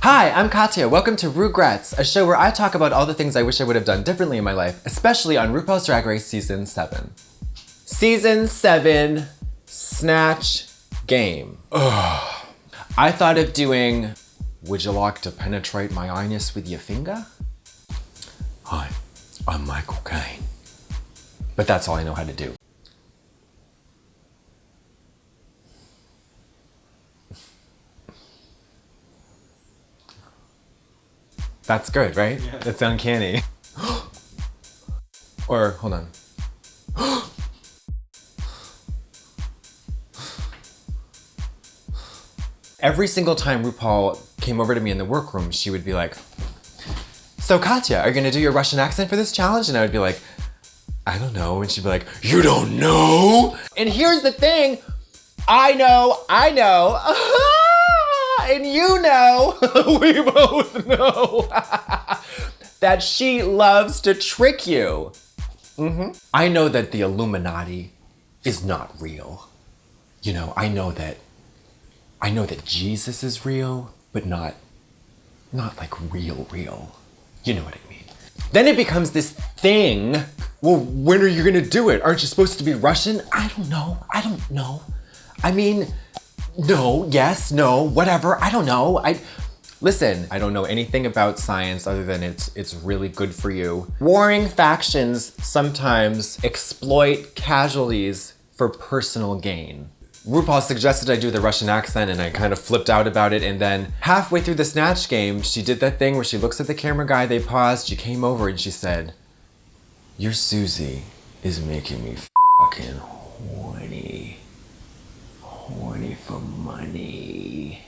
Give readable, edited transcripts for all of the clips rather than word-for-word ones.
Hi, I'm Katya. Welcome to RuGRETS, a show where I talk about all the things I wish I would have done differently in my life, especially on RuPaul's Drag Race Season 7. Season 7, Snatch Game. Ugh. I thought of doing, would you like to penetrate my anus with your finger? Hi, I'm Michael Caine. But that's all I know how to do. That's good, right? Yeah. That's uncanny. Or, hold on. Every single time RuPaul came over to me in the workroom, she would be like, so Katya, are you gonna do your Russian accent for this challenge? And I would be like, I don't know. And she'd be like, you don't know? And here's the thing, I know. And you know, we both know, that she loves to trick you. I know that the Illuminati is not real. You know, I know that Jesus is real, but not like real. You know what I mean? Then it becomes this thing. Well, when are you gonna do it? Aren't you supposed to be Russian? I don't know. I mean, no, yes, no, whatever, I don't know. Listen, I don't know anything about science other than it's really good for you. Warring factions sometimes exploit casualties for personal gain. RuPaul suggested I do the Russian accent and I kind of flipped out about it, and then halfway through the Snatch game, she did that thing where she looks at the camera guy, they paused, she came over and she said, your Susie is making me fucking horny. Horny for money.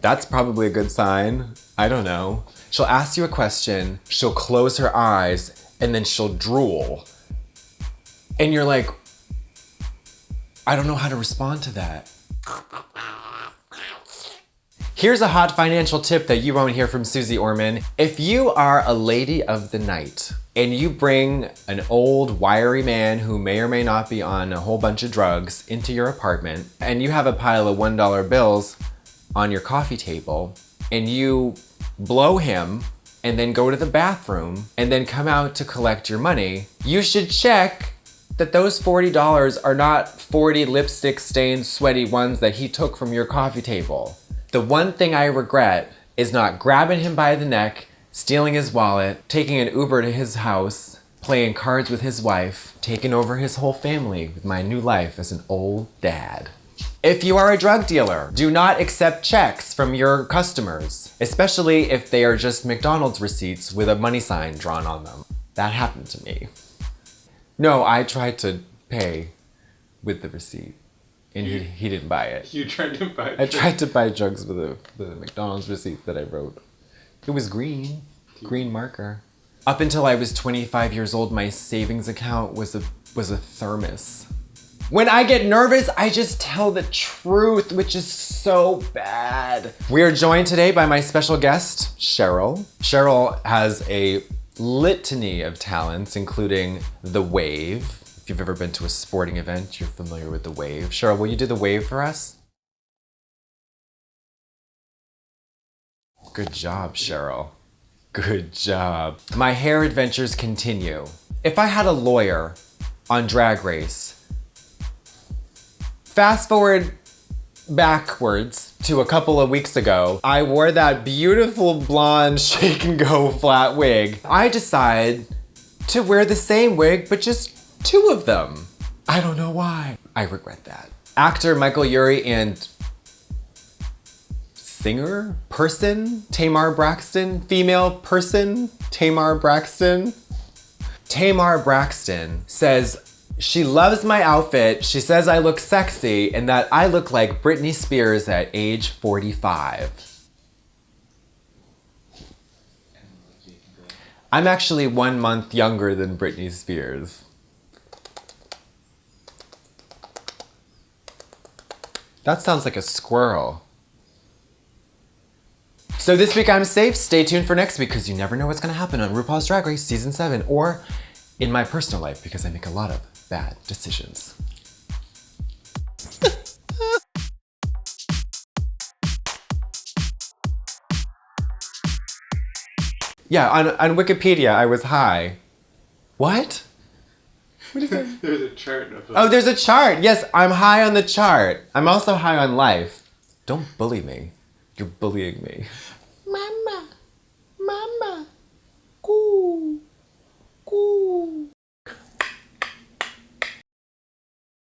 That's probably a good sign. I don't know. She'll ask you a question, she'll close her eyes, and then she'll drool. And you're like, I don't know how to respond to that. Here's a hot financial tip that you won't hear from Susie Orman. If you are a lady of the night and you bring an old wiry man who may or may not be on a whole bunch of drugs into your apartment, and you have a pile of $1 bills on your coffee table, and you blow him and then go to the bathroom and then come out to collect your money, you should check that those $40 are not 40 lipstick stained sweaty ones that he took from your coffee table. The one thing I regret is not grabbing him by the neck, stealing his wallet, taking an Uber to his house, playing cards with his wife, taking over his whole family with my new life as an old dad. If you are a drug dealer, do not accept checks from your customers, especially if they are just McDonald's receipts with a money sign drawn on them. That happened to me. No, I tried to pay with the receipt. And he didn't buy it. You tried to buy drugs? I tried to buy drugs with the McDonald's receipt that I wrote. It was green marker. Up until I was 25 years old, my savings account was a thermos. When I get nervous, I just tell the truth, which is so bad. We are joined today by my special guest, Cheryl. Cheryl has a litany of talents, including the wave. If you've ever been to a sporting event, you're familiar with the wave. Cheryl, will you do the wave for us? Good job, Cheryl. Good job. My hair adventures continue. If I had a lawyer on Drag Race, fast forward backwards to a couple of weeks ago, I wore that beautiful blonde shake and go flat wig. I decide to wear the same wig, but just 2 of them. I don't know why. I regret that. Actor Michael Urie and singer, person, Tamar Braxton, female person, Tamar Braxton. Tamar Braxton says she loves my outfit, she says I look sexy, and that I look like Britney Spears at age 45. I'm actually 1 month younger than Britney Spears. That sounds like a squirrel. So this week I'm safe. Stay tuned for next week because you never know what's gonna happen on RuPaul's Drag Race Season 7 or in my personal life because I make a lot of bad decisions. Yeah, on Wikipedia, I was high. What? What is that? There's a chart of Oh, there's a chart. Yes, I'm high on the chart. I'm also high on life. Don't bully me. You're bullying me.